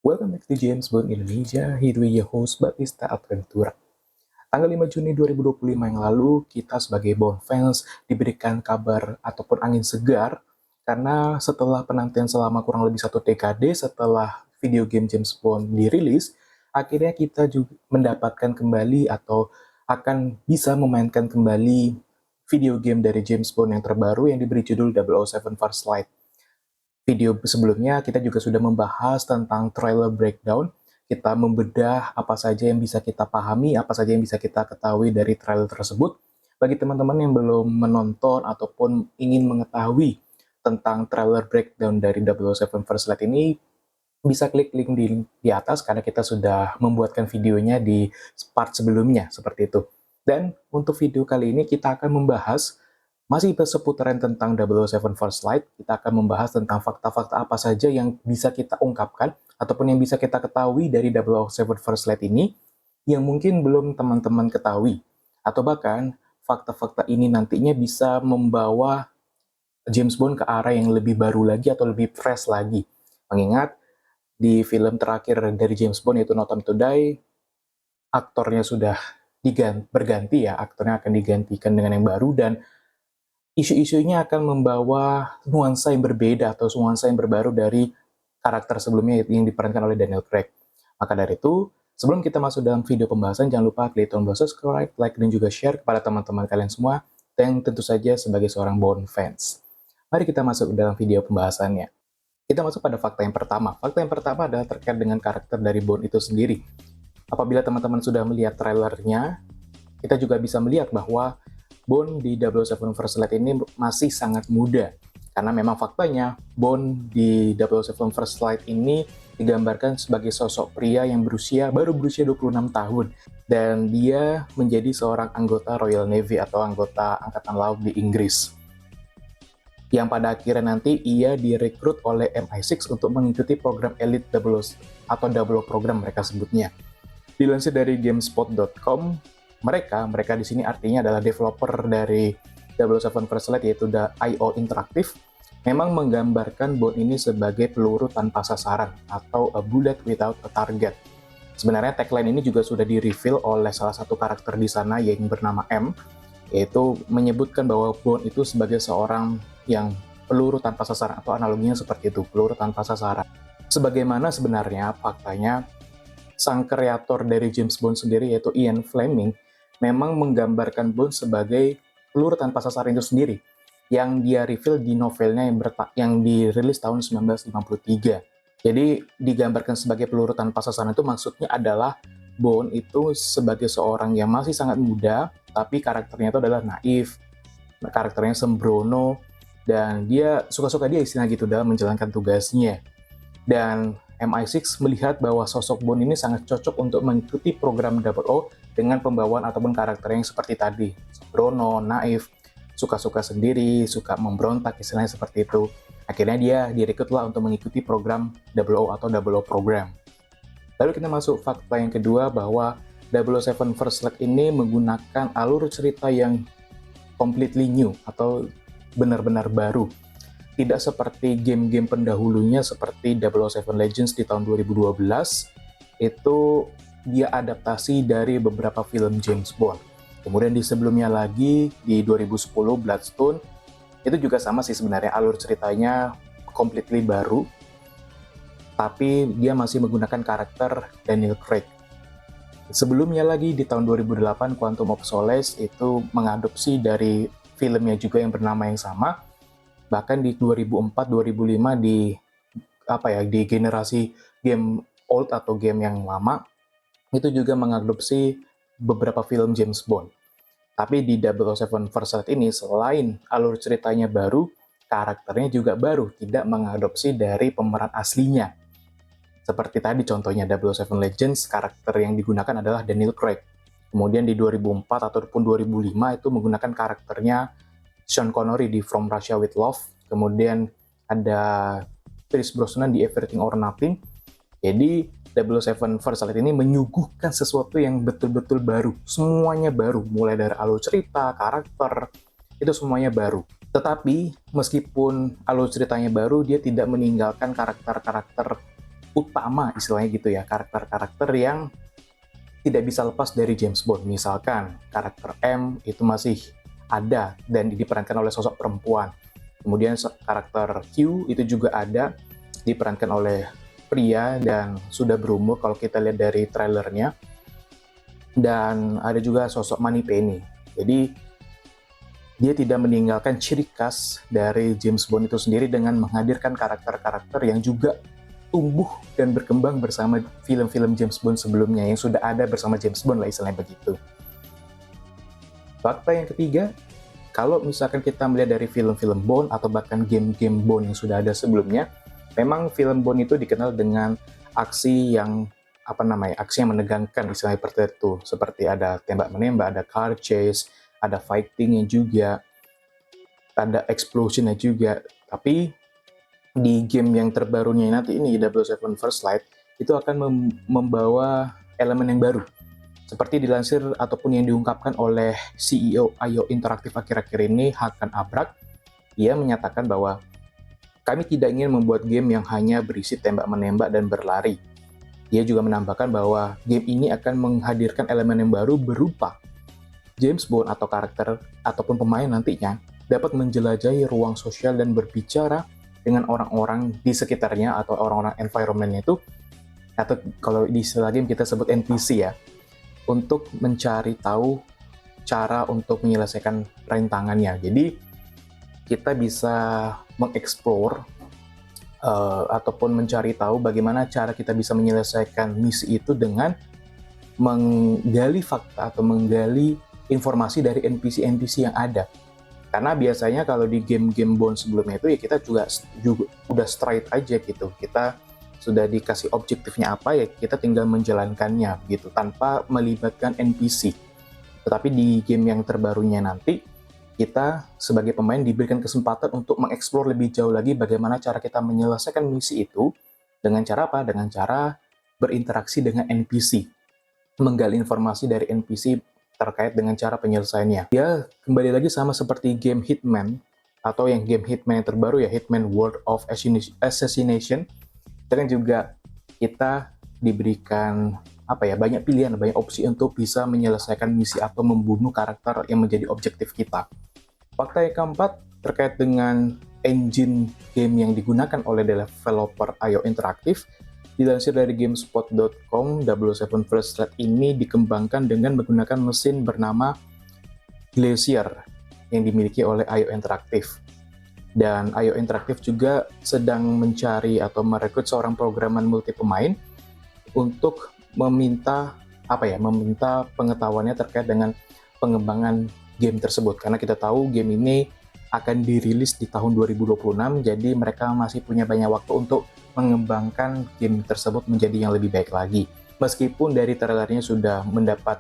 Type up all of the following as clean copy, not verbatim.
Welcome back to James Bond Indonesia, here we your host Batista Adventura. Tanggal 5 Juni 2025 yang lalu, kita sebagai Bond fans diberikan kabar ataupun angin segar karena setelah penantian selama kurang lebih 1 dekade setelah video game James Bond dirilis, akhirnya kita juga mendapatkan kembali atau akan bisa memainkan kembali video game dari James Bond yang terbaru yang diberi judul 007 First Light. Video sebelumnya kita juga sudah membahas tentang trailer breakdown. Kita membedah apa saja yang bisa kita pahami, apa saja yang bisa kita ketahui dari trailer tersebut. Bagi teman-teman yang belum menonton ataupun ingin mengetahui tentang trailer breakdown dari 007 First Light ini, bisa klik link di atas karena kita sudah membuatkan videonya di part sebelumnya, seperti itu. Dan untuk video kali ini kita akan membahas masih seputaran tentang 007 First Light, kita akan membahas tentang fakta-fakta apa saja yang bisa kita ungkapkan ataupun yang bisa kita ketahui dari 007 First Light ini yang mungkin belum teman-teman ketahui. Atau bahkan fakta-fakta ini nantinya bisa membawa James Bond ke arah yang lebih baru lagi atau lebih fresh lagi. Mengingat di film terakhir dari James Bond yaitu No Time to Die, aktornya sudah berganti ya, aktornya akan digantikan dengan yang baru dan isu-isunya akan membawa nuansa yang berbeda atau nuansa yang berbaru dari karakter sebelumnya yang diperankan oleh Daniel Craig. Maka dari itu, sebelum kita masuk dalam video pembahasan, jangan lupa klik tombol subscribe, like, dan juga share kepada teman-teman kalian semua, dan tentu saja sebagai seorang Bond fans. Mari kita masuk dalam video pembahasannya. Kita masuk pada fakta yang pertama. Fakta yang pertama adalah terkait dengan karakter dari Bond itu sendiri. Apabila teman-teman sudah melihat trailernya, kita juga bisa melihat bahwa Bond di 007 First Light ini masih sangat muda. Karena memang faktanya, Bond di 007 First Light ini digambarkan sebagai sosok pria yang baru berusia 26 tahun. Dan dia menjadi seorang anggota Royal Navy atau anggota Angkatan Laut di Inggris. Yang pada akhirnya nanti ia direkrut oleh MI6 untuk mengikuti program Elite 00 atau 00 program mereka sebutnya. Dilansir dari Gamespot.com, mereka di sini artinya adalah developer dari 007 First Light yaitu IO Interactive, memang menggambarkan Bond ini sebagai peluru tanpa sasaran atau a bullet without a target. Sebenarnya tagline ini juga sudah di-reveal oleh salah satu karakter di sana yang bernama M, yaitu menyebutkan bahwa Bond itu sebagai seorang yang peluru tanpa sasaran atau analoginya seperti itu, peluru tanpa sasaran. Sebagaimana sebenarnya faktanya sang kreator dari James Bond sendiri yaitu Ian Fleming memang menggambarkan Bond sebagai peluru tanpa sasaran itu sendiri yang dia reveal di novelnya yang dirilis tahun 1953. Jadi digambarkan sebagai peluru tanpa sasaran itu maksudnya adalah Bond itu sebagai seorang yang masih sangat muda tapi karakternya itu adalah naif, karakternya sembrono, dan dia suka-suka dia istilah gitu dalam menjalankan tugasnya. Dan MI6 melihat bahwa sosok Bond ini sangat cocok untuk mengikuti program 00 dengan pembawaan ataupun karakter yang seperti tadi, sembrono, naif, suka-suka sendiri, suka memberontak, istilahnya seperti itu. Akhirnya dia direkrutlah untuk mengikuti program 00 atau 00 program. Lalu kita masuk fakta yang kedua bahwa 007 First Light ini menggunakan alur cerita yang completely new atau benar-benar baru. Tidak seperti game-game pendahulunya seperti 007 Legends di tahun 2012, itu dia adaptasi dari beberapa film James Bond. Kemudian di sebelumnya lagi, di 2010 Bloodstone, itu juga sama sih sebenarnya, alur ceritanya completely baru, tapi dia masih menggunakan karakter Daniel Craig. Sebelumnya lagi, di tahun 2008, Quantum of Solace itu mengadopsi dari filmnya juga yang bernama yang sama. Bahkan di 2004-2005 di generasi game old atau game yang lama itu juga mengadopsi beberapa film James Bond. Tapi di 007 First Light ini selain alur ceritanya baru, karakternya juga baru, tidak mengadopsi dari pemeran aslinya. Seperti tadi contohnya 007 Legends, karakter yang digunakan adalah Daniel Craig. Kemudian di 2004 ataupun 2005 itu menggunakan karakternya Sean Connery di From Russia with Love, kemudian ada Pierce Brosnan di Everything or Nothing. Jadi 007 First Light ini menyuguhkan sesuatu yang betul-betul baru, semuanya baru, mulai dari alur cerita, karakter, itu semuanya baru. Tetapi meskipun alur ceritanya baru, dia tidak meninggalkan karakter-karakter utama istilahnya gitu ya, karakter-karakter yang tidak bisa lepas dari James Bond. Misalkan karakter M itu masih ada dan diperankan oleh sosok perempuan. Kemudian karakter Q itu juga ada, diperankan oleh pria dan sudah berumur kalau kita lihat dari trailernya. Dan ada juga sosok Moneypenny. Jadi dia tidak meninggalkan ciri khas dari James Bond itu sendiri dengan menghadirkan karakter-karakter yang juga tumbuh dan berkembang bersama film-film James Bond sebelumnya yang sudah ada bersama James Bond lah istilahnya begitu. Fakta yang ketiga, kalau misalkan kita melihat dari film-film Bond atau bahkan game-game Bond yang sudah ada sebelumnya, memang film Bond itu dikenal dengan aksi yang aksi yang menegangkan istilahnya seperti itu. Seperti ada tembak-menembak, ada car chase, ada fighting-nya juga, ada explosion-nya juga. Tapi di game yang terbarunya nanti ini, 007 First Light, itu akan membawa elemen yang baru. Seperti dilansir ataupun yang diungkapkan oleh CEO IO Interactive akhir-akhir ini, Hakan Abrak, ia menyatakan bahwa kami tidak ingin membuat game yang hanya berisi tembak-menembak dan berlari. Dia juga menambahkan bahwa game ini akan menghadirkan elemen yang baru berupa James Bond atau karakter ataupun pemain nantinya dapat menjelajahi ruang sosial dan berbicara dengan orang-orang di sekitarnya atau orang-orang environment-nya itu, atau kalau di istilah game kita sebut NPC ya, untuk mencari tahu cara untuk menyelesaikan rintangannya. Jadi kita bisa mengeksplor ataupun mencari tahu bagaimana cara kita bisa menyelesaikan misi itu dengan menggali fakta atau menggali informasi dari NPC-NPC yang ada. Karena biasanya kalau di game-game Bond sebelumnya itu ya kita juga udah straight aja gitu. Kita sudah dikasih objektifnya apa ya kita tinggal menjalankannya gitu tanpa melibatkan NPC. Tetapi di game yang terbarunya nanti kita sebagai pemain diberikan kesempatan untuk mengeksplor lebih jauh lagi bagaimana cara kita menyelesaikan misi itu dengan cara apa? Dengan cara berinteraksi dengan NPC, menggali informasi dari NPC terkait dengan cara penyelesaiannya. Ya, kembali lagi sama seperti game Hitman, atau yang game Hitman yang terbaru ya, Hitman World of Assassination. Itu kan juga kita diberikan banyak pilihan, banyak opsi untuk bisa menyelesaikan misi atau membunuh karakter yang menjadi objektif kita. Fakta yang keempat terkait dengan engine game yang digunakan oleh developer IO Interactive. Dilansir dari GameSpot.com, 007 First Light ini dikembangkan dengan menggunakan mesin bernama Glacier yang dimiliki oleh IO Interactive. Dan IO Interactive juga sedang mencari atau merekrut seorang programmer multi pemain untuk meminta pengetahuannya terkait dengan pengembangan game tersebut. Karena kita tahu game ini akan dirilis di tahun 2026, jadi mereka masih punya banyak waktu untuk mengembangkan game tersebut menjadi yang lebih baik lagi. Meskipun dari trailernya sudah mendapat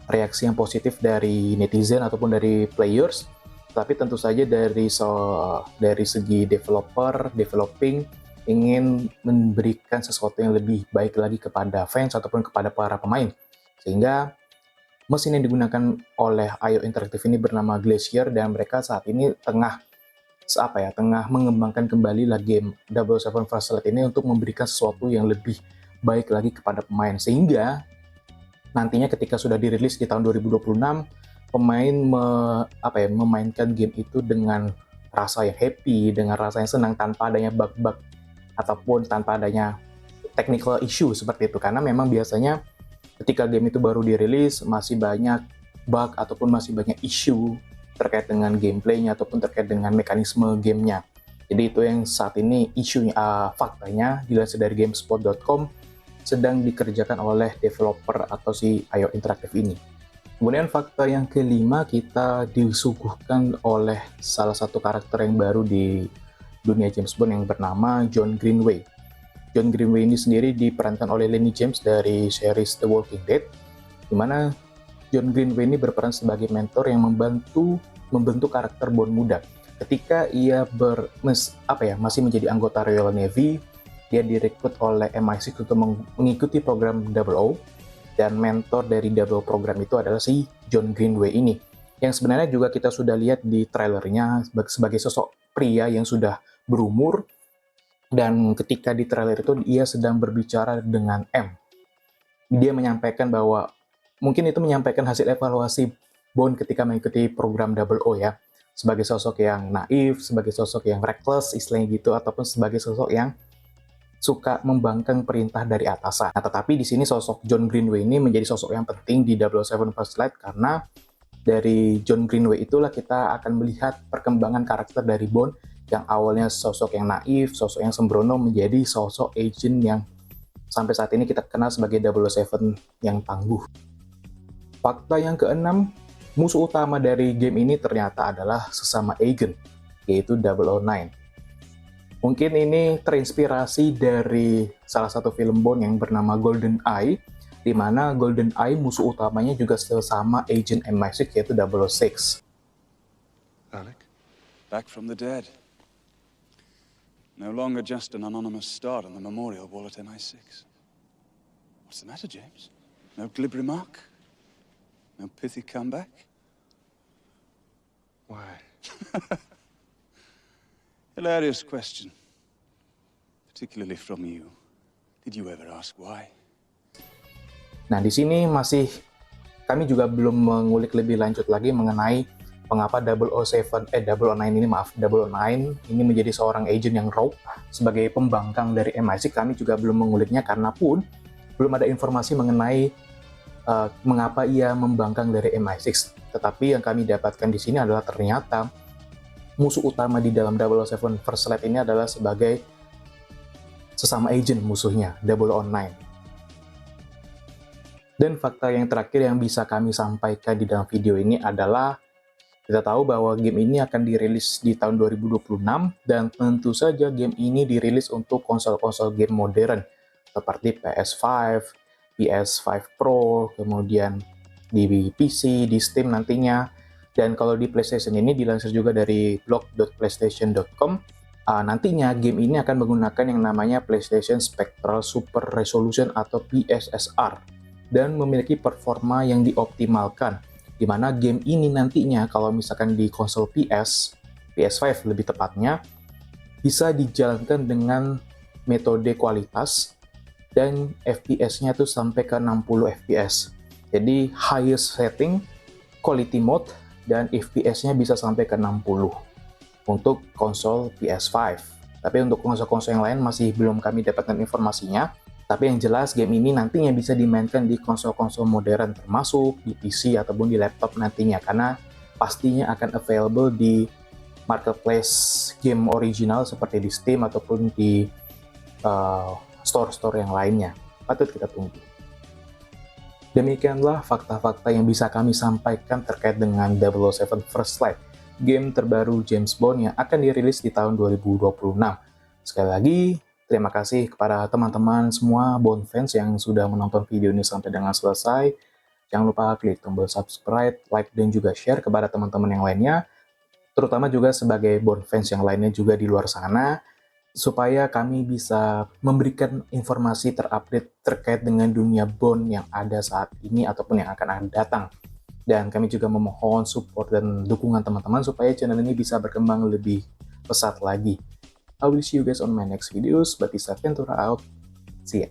reaksi yang positif dari netizen ataupun dari players, tapi tentu saja dari segi developing ingin memberikan sesuatu yang lebih baik lagi kepada fans ataupun kepada para pemain. Sehingga mesin yang digunakan oleh IO Interactive ini bernama Glacier dan mereka saat ini tengah mengembangkan kembali game 007 First Light ini untuk memberikan sesuatu yang lebih baik lagi kepada pemain. Sehingga nantinya ketika sudah dirilis di tahun 2026, pemain memainkan game itu dengan rasa yang happy, dengan rasa yang senang tanpa adanya bug-bug ataupun tanpa adanya technical issue seperti itu. Karena memang biasanya ketika game itu baru dirilis masih banyak bug ataupun masih banyak isu terkait dengan gameplaynya ataupun terkait dengan mekanisme gamenya. Jadi itu yang saat ini faktanya dilansir dari GameSpot.com sedang dikerjakan oleh developer atau si IO Interactive ini. Kemudian fakta yang kelima, kita disuguhkan oleh salah satu karakter yang baru di dunia James Bond yang bernama John Greenway. John Greenway ini sendiri diperankan oleh Lenny James dari series The Walking Dead, di mana John Greenway ini berperan sebagai mentor yang membentuk karakter Bond muda. Ketika ia masih menjadi anggota Royal Navy, dia direkrut oleh MI6 untuk mengikuti program 00, dan mentor dari 00 program itu adalah si John Greenway ini, yang sebenarnya juga kita sudah lihat di trailernya sebagai sosok pria yang sudah berumur, Dan ketika di trailer itu dia sedang berbicara dengan M. Dia menyampaikan bahwa mungkin itu menyampaikan hasil evaluasi Bond ketika mengikuti program Double O ya, sebagai sosok yang naif, sebagai sosok yang reckless istilahnya gitu, ataupun sebagai sosok yang suka membangkang perintah dari atasan. Nah, tetapi di sini sosok John Greenway ini menjadi sosok yang penting di 007 First Light karena dari John Greenway itulah kita akan melihat perkembangan karakter dari Bond yang awalnya sosok yang naif, sosok yang sembrono menjadi sosok agent yang sampai saat ini kita kenal sebagai 007 yang tangguh. Fakta yang keenam, musuh utama dari game ini ternyata adalah sesama agent, yaitu 009. Mungkin ini terinspirasi dari salah satu film Bond yang bernama Golden Eye, di mana Golden Eye musuh utamanya juga sesama agent MI6 yaitu 006. Alec? Back from the dead. No longer just an anonymous star on the memorial wall at MI6. What's the matter, James? No glib remark? No pithy comeback? Why? Hilarious question. Particularly from you. Did you ever ask why? Nah, di sini kami juga belum mengulik lebih lanjut lagi mengenai mengapa 009 ini menjadi seorang agent yang rogue sebagai pembangkang dari MI6. Kami juga belum menguliknya karena pun belum ada informasi mengenai mengapa ia membangkang dari MI6. Tetapi yang kami dapatkan di sini adalah ternyata musuh utama di dalam 007 First Light ini adalah sebagai sesama agent musuhnya, 009. Dan fakta yang terakhir yang bisa kami sampaikan di dalam video ini adalah kita tahu bahwa game ini akan dirilis di tahun 2026 dan tentu saja game ini dirilis untuk konsol-konsol game modern seperti PS5, PS5 Pro, kemudian di PC, di Steam nantinya. Dan kalau di PlayStation ini dilansir juga dari blog.playstation.com, nantinya game ini akan menggunakan yang namanya PlayStation Spectral Super Resolution atau PSSR dan memiliki performa yang dioptimalkan, di mana game ini nantinya kalau misalkan di konsol PS5 lebih tepatnya, bisa dijalankan dengan metode kualitas dan FPS-nya tuh sampai ke 60 FPS. Jadi highest setting, quality mode, dan FPS-nya bisa sampai ke 60 untuk konsol PS5. Tapi untuk konsol-konsol yang lain masih belum kami dapatkan informasinya. Tapi yang jelas game ini nantinya bisa dimainkan di konsol-konsol modern termasuk di PC ataupun di laptop nantinya karena pastinya akan available di marketplace game original seperti di Steam ataupun di store-store yang lainnya. Patut kita tunggu. Demikianlah fakta-fakta yang bisa kami sampaikan terkait dengan 007 First Light, game terbaru James Bond yang akan dirilis di tahun 2026. Sekali lagi, terima kasih kepada teman-teman semua Bond fans yang sudah menonton video ini sampai dengan selesai. Jangan lupa klik tombol subscribe, like, dan juga share kepada teman-teman yang lainnya, terutama juga sebagai Bond fans yang lainnya juga di luar sana, supaya kami bisa memberikan informasi terupdate terkait dengan dunia Bond yang ada saat ini ataupun yang akan datang. Dan kami juga memohon support dan dukungan teman-teman supaya channel ini bisa berkembang lebih pesat lagi. I will see you guys on my next videos. Batista Ventura out. See ya.